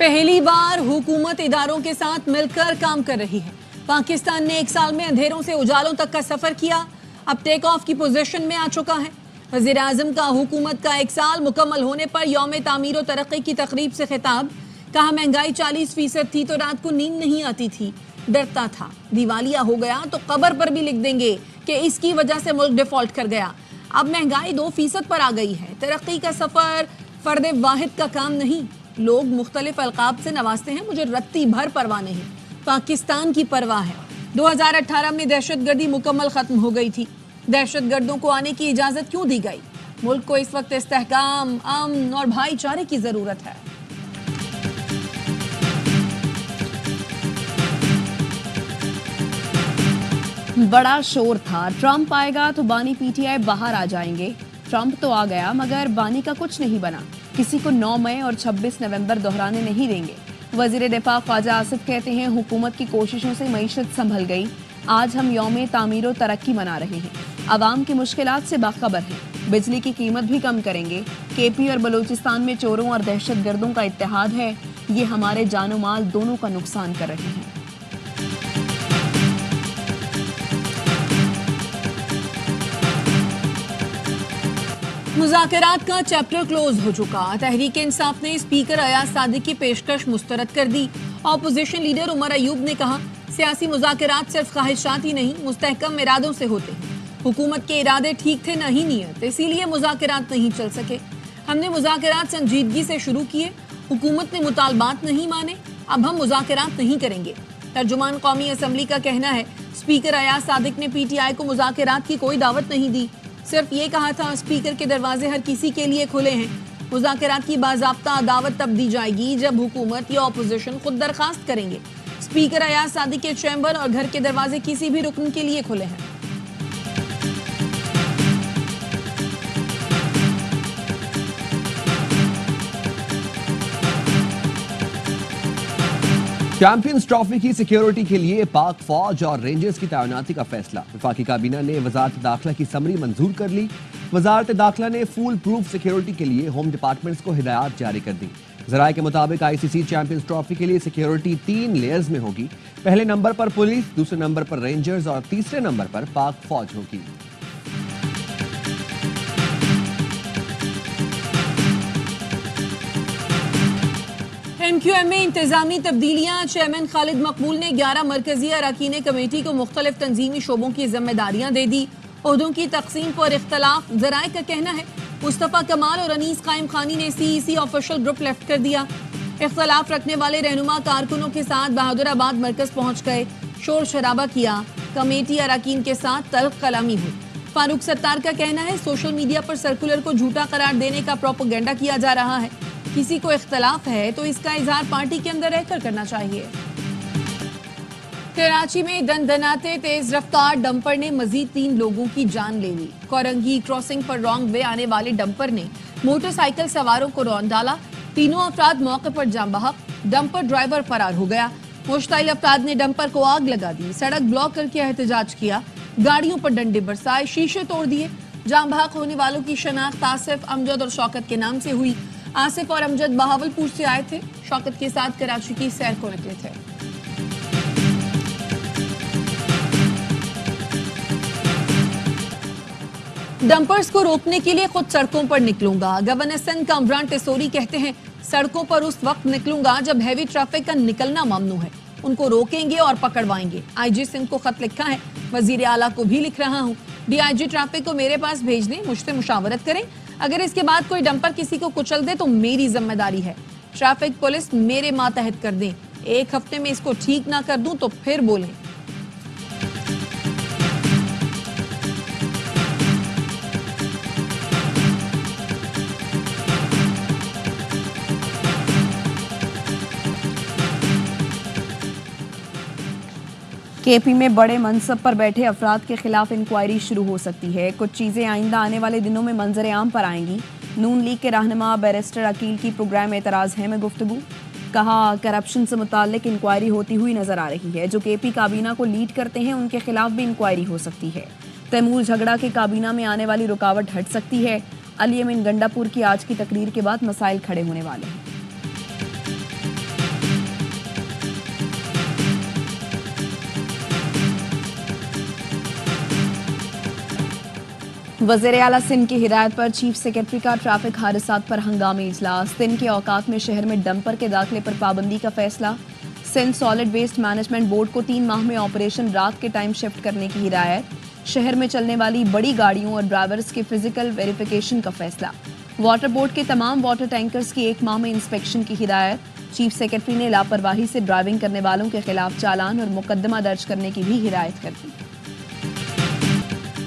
पहली बार हुकूमत इदारों के साथ मिलकर काम कर रही है। पाकिस्तान ने एक साल में अंधेरों से उजालों तक का सफर किया, अब टेक ऑफ की पोजीशन में आ चुका है। वजीर आजम का हुकूमत का एक साल मुकम्मल होने पर यौम तामीर और तरक्की की तकरीब से खिताब। कहा महंगाई 40% थी तो रात को नींद नहीं आती थी, डरता था दिवालिया हो गया तो कब्र पर भी लिख देंगे कि इसकी वजह से मुल्क डिफॉल्ट कर गया। अब महंगाई 2% पर आ गई है। तरक्की का सफर फर्द वाहिद का काम नहीं, लोग मुख्तलिफ अलकाब से नवाजते हैं, मुझे रत्ती भर परवाह नहीं, पाकिस्तान की परवाह है। 2018 में दहशतगर्दी मुकम्मल खत्म हो गई थी। दहशतगर्दों को आने की इजाजत क्यों दी गई? मुल्क को इस वक्त इस्तेहकाम, अमन और भाईचारे की जरूरत है। बड़ा शोर था, ट्रंप आएगा तो बानी पीटीआई बाहर आ जाएंगे। ट्रंप तो आ गया मगर बानी का कुछ नहीं बना, किसी को 9 मई और 26 नवंबर दोहराने नहीं देंगे। वजीर दिफा ख्वाजा आसिफ कहते हैं हुकूमत की कोशिशों से मईशत संभल गई, आज हम यौम तामीर और तरक्की मना रहे हैं, आवाम की मुश्किलात से बाखबर हैं, बिजली की कीमत भी कम करेंगे। केपी और बलूचिस्तान में चोरों और दहशतगर्दों का इत्तेहाद है, ये हमारे जानो माल दोनों का नुकसान कर रहे हैं। मुज़ाकरात का चैप्टर क्लोज हो चुका। तहरीक इंसाफ ने स्पीकर अयाज सादिक की पेशकश मुस्तरद कर दी। ऑपोजिशन लीडर उमर अयूब ने कहा सियासी मुज़ाकरात सिर्फ ख्वाहिशात ही नहीं, मुस्तहकम इरादों से होते हैं। हुकूमत के इरादे ठीक थे, नहीं नीयत, इसीलिए मुज़ाकरात नहीं चल सके। हमने मुज़ाकरात संजीदगी से शुरू किए, हुकूमत ने मुतालबात नहीं माने, अब हम मुज़ाकरात नहीं करेंगे। तर्जुमान कौमी असम्बली का कहना है स्पीकर अयाज सादिक ने पीटीआई को मुज़ाकरात की कोई दावत नहीं दी, सिर्फ ये कहा था स्पीकर के दरवाजे हर किसी के लिए खुले हैं। मुज़ाकरात की बाज़ाब्ता दावत तब दी जाएगी जब हुकूमत या अपोजिशन खुद दरखास्त करेंगे। स्पीकर अयाज सादिक के चैम्बर और घर के दरवाजे किसी भी रुकन के लिए खुले हैं। चैंपियंस ट्रॉफी की सिक्योरिटी के लिए पाक फौज और रेंजर्स की तैनाती का फैसला। वफाकी काबीना ने वजारत दाखिला की समरी मंजूर कर ली। वजारत दाखिला ने फुल प्रूफ सिक्योरिटी के लिए होम डिपार्टमेंट्स को हिदायत जारी कर दी। जराये के मुताबिक आईसीसी चैंपियंस ट्रॉफी के लिए सिक्योरिटी 3 लेयर्स में होगी। पहले नंबर पर पुलिस, दूसरे नंबर पर रेंजर्स और तीसरे नंबर पर पाक फौज होगी। एमक्यूएम में इंतजामी तब्दीलियां। चेयरमैन खालिद मकबूल ने 11 मरकजी अरकान कमेटी को मुख्तलिफ तंजीमी शोबों की जिम्मेदारियां दे दी। ओहदों की तकसीम पर इख्तलाफ। जराये का कहना है मुस्तफा कमाल और अनीस कायम खानी ने सीईसी ऑफिशियल ग्रुप लेफ्ट कर दिया। इख्तलाफ रखने वाले रहनुमा कारकुनों के साथ बहादुराबाद मरकज पहुंच गए, शोर शराबा किया, कमेटी अरकान के साथ तल्ख कलामी हुई। फारूक सत्तार का कहना है सोशल मीडिया पर सर्कुलर को झूठा करार देने का प्रोपेगेंडा किया जा रहा है। किसी को इख्तलाफ है तो इसका इजहार पार्टी के अंदर रहकर करना चाहिए। कराची में दनदनाते तेज रफ्तार डंपर ने मजीद 3 लोगों की जान ले ली। कोरंगी क्रॉसिंग पर रॉन्ग वे आने वाले डंपर ने मोटरसाइकिल सवारों को रौंद डाला। तीनों अफराद मौके पर जाम बहक, डंपर ड्राइवर फरार हो गया। मुश्ताइल अफराद ने डंपर को आग लगा दी, सड़क ब्लॉक करके एहतजाज किया, गाड़ियों पर डंडे बरसाए, शीशे तोड़ दिए। जाम बहक होने वालों की शनाख्त आसिफ, अमजद और शौकत के नाम से हुई। आसिफ और अमजद बहावलपुर से आए थे, शौकत के साथ कराची की सैर को निकले थे। डंपर्स को रोकने के लिए खुद सड़कों पर निकलूंगा। गवर्नर सिंध कामरान टिसोरी कहते हैं सड़कों पर उस वक्त निकलूंगा जब हैवी ट्रैफिक का निकलना ममनू है, उनको रोकेंगे और पकड़वाएंगे। आईजी सिंध को खत लिखा है, वजीर आला को भी लिख रहा हूँ, डीआईजी ट्रैफिक को मेरे पास भेज दें, मुझसे मुशावरत करें। अगर इसके बाद कोई डंपर किसी को कुचल दे तो मेरी जिम्मेदारी है। ट्रैफिक पुलिस मेरे मातहत कर दें, 1 हफ्ते में इसको ठीक ना कर दूं तो फिर बोलें। केपी में बड़े मनसब पर बैठे अफराद के खिलाफ इंक्वायरी शुरू हो सकती है। कुछ चीजें आइंदा आने वाले दिनों में मंजर आम पर आएंगी। नून लीग के रहनुमा बैरिस्टर अकील की प्रोग्राम एतराज है में गुफ्तगू। कहा करप्शन से मुताल्लिक इंक्वायरी होती हुई नजर आ रही है। जो केपी काबीना को लीड करते हैं उनके खिलाफ भी इंक्वायरी हो सकती है। तैमूर झगड़ा के काबीना में आने वाली रुकावट हट सकती है। अली अमीन गंडापुर की आज की तकरीर के बाद मसाइल खड़े होने वाले हैं। वज़ीर आला सिंध की हिदायत पर चीफ सेक्रेटरी का ट्रैफिक हादसात पर हंगामी इजलास। सिंध के औकात में शहर में डंपर के दाखिले पर पाबंदी का फैसला। Sindh solid waste management board को 3 माह में ऑपरेशन रात के टाइम शिफ्ट करने की हिदायत। शहर में चलने वाली बड़ी गाड़ियों और ड्राइवर्स के फिजिकल वेरिफिकेशन का फैसला। वाटर बोर्ड के तमाम वाटर टैंकर्स की 1 माह में इंस्पेक्शन की हिदायत। चीफ सेक्रेटरी ने लापरवाही से ड्राइविंग करने वालों के खिलाफ चालान और मुकदमा दर्ज करने की भी हिदायत कर दी।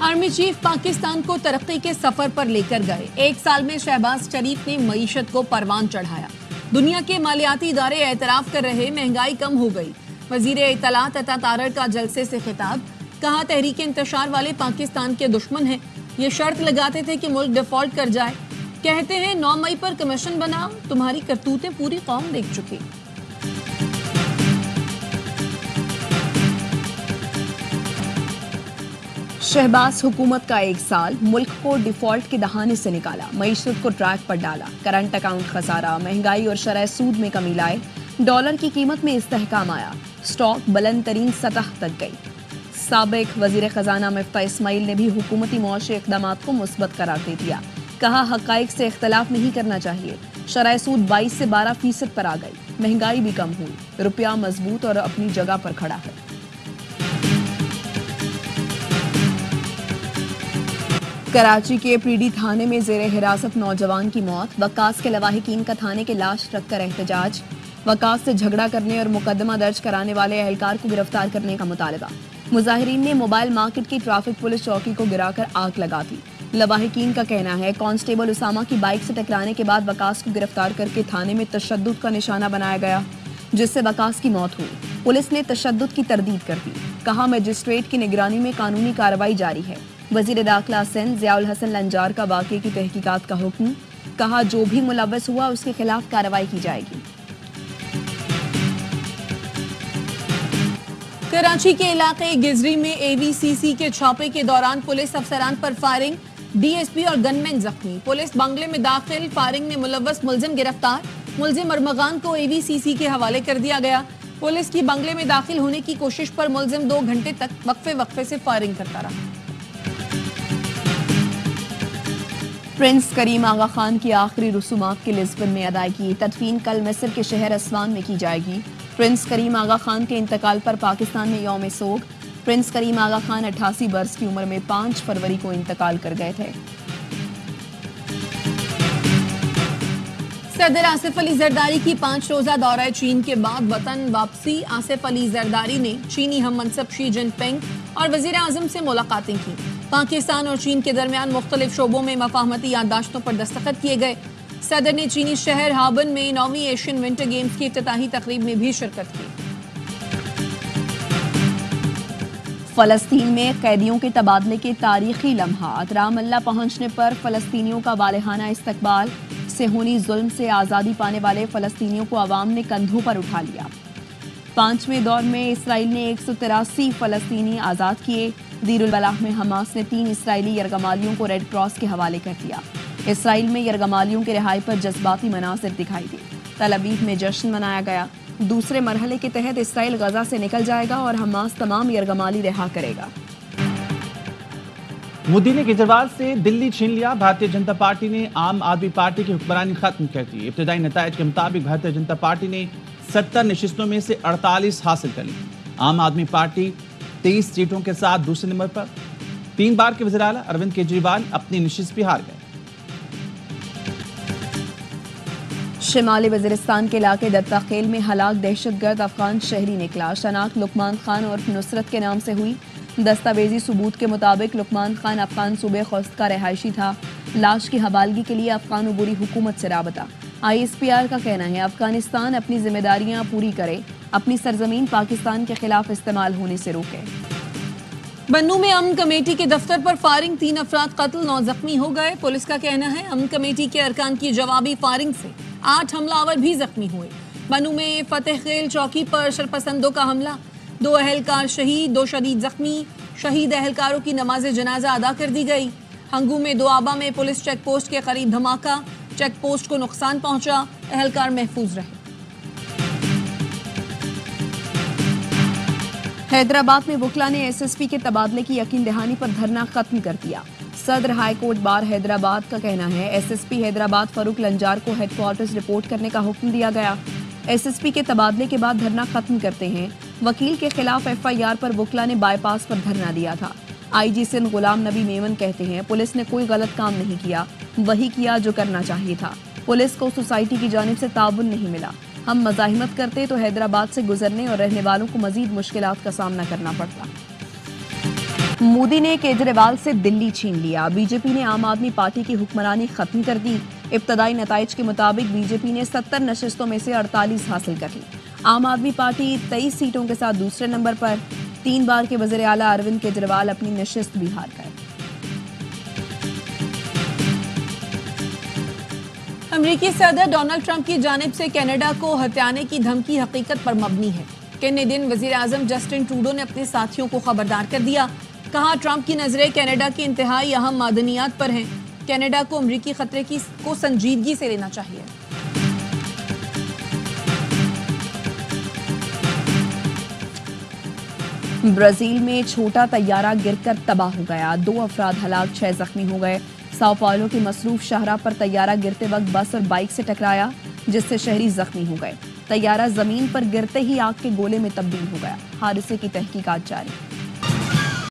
आर्मी चीफ पाकिस्तान को तरक्की के सफर पर लेकर गए। 1 साल में शहबाज शरीफ ने मईशत को परवान चढ़ाया। दुनिया के मालियाती इदारे एतराफ कर रहे महंगाई कम हो गई। वजीर इत्तलात अता तारड़ का जलसे से खिताब, कहा तहरीक इंतशार वाले पाकिस्तान के दुश्मन हैं। ये शर्त लगाते थे कि मुल्क डिफॉल्ट कर जाए। कहते हैं 9 मई पर कमीशन बनाओ, तुम्हारी करतूतें पूरी कौम देख चुकी। शहबाज हुकूमत का 1 साल, मुल्क को डिफॉल्ट के दहाने से निकाला, मईशत को ट्रैक पर डाला, करंट अकाउंट खसारा, महंगाई और शरह सूद में कमी लाए, डॉलर की कीमत में इस्तेहकाम आया, स्टॉक बुलंद तरीन सतह तक गई। साबिक वजीर खजाना मिफ्ताह इस्माइल ने भी हुकूमती मुआशी इक़दामात को मुस्बत करार दे दिया। कहा हक़ाइक़ से इख्तलाफ नहीं करना चाहिए। शरह सूद 22 से 12% पर आ गई, महंगाई भी कम हुई, रुपया मजबूत और अपनी जगह पर खड़ा है। कराची के पीडी थाने में जेर हिरासत नौजवान की मौत। वकास के लवाहिकीन का थाने के लाश रखकर एहतजाज। वकास से झगड़ा करने और मुकदमा दर्ज कराने वाले एहलकार को गिरफ्तार करने का मुतालबा। मुजाहिरीन ने मोबाइल मार्केट की ट्रैफिक पुलिस चौकी को गिराकर आग लगा दी। लवाहिकीन का कहना है कांस्टेबल उसामा की बाइक से टकराने के बाद वकास को गिरफ्तार करके थाने में तशद्दुद का निशाना बनाया गया, जिससे वकास की मौत हुई। पुलिस ने तशद्दुद की तरदीद कर दी। कहा मजिस्ट्रेट की निगरानी में कानूनी कार्रवाई जारी है। वजीर दाखिला सिंध ज़ियाउल हसन लंजार का वाक़े की तहकीकात का हुक्म। कहा जो भी मुलव्वस हुआ उसके खिलाफ कार्रवाई की जाएगी। कराची के इलाके गिजरी में AVCC के छापे के दौरान पुलिस अफसरान पर फायरिंग, DSP और गनमैन जख्मी। पुलिस बंगले में दाखिल, फायरिंग में मुलव्वस मुलजिम गिरफ्तार। मुलजिम अरमगान को AVCC के हवाले कर दिया गया। पुलिस की बंगले में दाखिल होने की कोशिश पर मुलजिम 2 घंटे तक वक्फे से फायरिंग करता रहा। प्रिंस करीम आगा खान की आखिरी रसूमात की लिस्बन में अदायगी। तदफीन कल मिस्र के शहर अस्वान में की जाएगी। प्रिंस करीम आगा खान के इंतकाल पर पाकिस्तान में यौम सोग। प्रिंस करीम आगा खान 88 बरस की उम्र में 5 फरवरी को इंतकाल कर गए थे। सदर आसिफ अली जरदारी की 5 रोजा दौरा चीन के बाद वतन वापसी। आसिफ अली जरदारी ने चीनी हम मनसब शी जिनपिंग और वजीर आजम से मुलाकातें की। पाकिस्तान और चीन के दरमियान मुख्तलिफ शोबों में मफाहमती याददाश्तों पर दस्तखत किए गए। सदर ने चीनी शहर हाबन में 9वीं एशियन विंटर गेम्स की इफ्तिताही तकरीब में भी शिरकत की। फलस्तीन में कैदियों के तबादले के तारीखी लम्हात। रामल्ला पहुंचने पर फलस्तीनियों का वालेहाना इस्तकबाल। सेहूनी जुल्म से आज़ादी पाने वाले फलस्तीनियों को अवाम ने कंधों पर उठा लिया। 5वें दौर में इसराइल ने 183 फलस्तीनी आज़ाद किए। दीरुल बलाह में हमास ने 3 इसराइली यरगमालियों को रेड क्रॉस के हवाले कर दिया। इसराइल में यरगमालियों के रिहाई पर जज्बाती मनासिर दिखाई दी। तल अवीव में जश्न मनाया गया। दूसरे मरहले के तहत इसराइल गजा से निकल जाएगा और हमास तमाम यरगमाली रिहा करेगा। मोदी ने केजरीवाल से दिल्ली छीन लिया। भारतीय जनता पार्टी ने आम आदमी पार्टी की हुक्मरानी खत्म कर दी। इब्तदाई नतायज के मुताबिक भारतीय जनता पार्टी ने 70 नशिस्तों में से 48 हासिल कर ली। आम आदमी पार्टी 23 सीटों के साथ दूसरे नंबर पर। 3 बार के वज़ीर आला अरविंद केजरीवाल अपनी नशिस्त भी हार गए। शिमाली वजीरिस्तान के इलाके दत्ताखेल में हलाक दहशतगर्द अफगान शहरी निकला। शनाख्त लुकमान खान और नुसरत के नाम से हुई। दस्तावेजी सबूत के मुताबिक लुकमान खान अफगान सूबे खोस्त का रहायशी था। लाश की हवालगी के लिए अफगान उबूरी हुकूमत से राबता। ISPR का कहना है अफगानिस्तान अपनी जिम्मेदारियां पूरी करे, अपनी सरजमीन पाकिस्तान के खिलाफ इस्तेमाल होने से रोके। बन्नू में अमन कमेटी के दफ्तर पर फायरिंग, 3 अफराद कत्ल, 9 जख्मी हो गए। पुलिस का कहना है अमन कमेटी के अरकान की जवाबी फायरिंग से 8 हमलावर भी जख्मी हुए। बन्नू में फतेह खेल चौकी पर शरपसंदों का हमला, 2 अहलकार शहीद, 2 शदीद जख्मी। शहीद अहलकारों की नमाज जनाजा अदा कर दी गई। हंगू में दोआबा में पुलिस चेक पोस्ट के करीब धमाका, चेक पोस्ट को नुकसान पहुंचा, अहलकार महफूज रहे। हैदराबाद में वुकला ने SSP के तबादले की यकीन दहानी पर धरना खत्म कर दिया। सदर हाई कोर्ट बार हैदराबाद का कहना है एसएसपी हैदराबाद फरूक लंजार को हेडक्वार्टर्स रिपोर्ट करने का हुक्म दिया गया। एसएसपी के तबादले के बाद धरना खत्म करते हैं। वकील के खिलाफ एफआईआर पर वुकला ने बाईपास पर धरना दिया था। आईजी सिंध गुलाम नबी मेमन कहते हैं पुलिस ने कोई गलत काम नहीं किया, वही किया जो करना चाहिए था। पुलिस को सोसाइटी की जानिब से ताउन नहीं मिला। हम मज़ाहिमत करते तो हैदराबाद से गुजरने और रहने वालों को मजीद मुश्किलात का सामना करना पड़ता। मोदी ने केजरीवाल से दिल्ली छीन लिया। बीजेपी ने आम आदमी पार्टी की हुक्मरानी खत्म कर दी। इब्तदाई नताइज के मुताबिक बीजेपी ने 70 नशिस्तों में से 48 हासिल कर ली। आम आदमी पार्टी 23 सीटों के साथ दूसरे नंबर पर। 3 बार के वज़ीर आला अरविंद केजरीवाल अपनी नशिस्त भी हार गए। अमेरिकी सदर डोनाल्ड ट्रंप की जानिब से कनाडा को हथियाने की धमकी हकीकत पर मबनी है। किन्ने दिन वज़ीर आज़म जस्टिन ट्रूडो ने अपने साथियों को खबरदार कर दिया। कहा ट्रंप की नजरें कनाडा की इंतहाई अहम मादनियात पर हैं। कनाडा को अमेरिकी खतरे को संजीदगी से लेना चाहिए। ब्राजील में छोटा तैयारा गिरकर तबाह हो गया। 2 अफराद हलाक, 6 जख्मी हो गए। साओ पाउलो की मसरूफ शाहराह पर तैयारा गिरते वक्त बस और बाइक से टकराया, जिससे शहरी जख्मी हो गए। तैयारा जमीन पर गिरते ही आग के गोले में तब्दील हो गया। हादसे की तहकीकात जारी।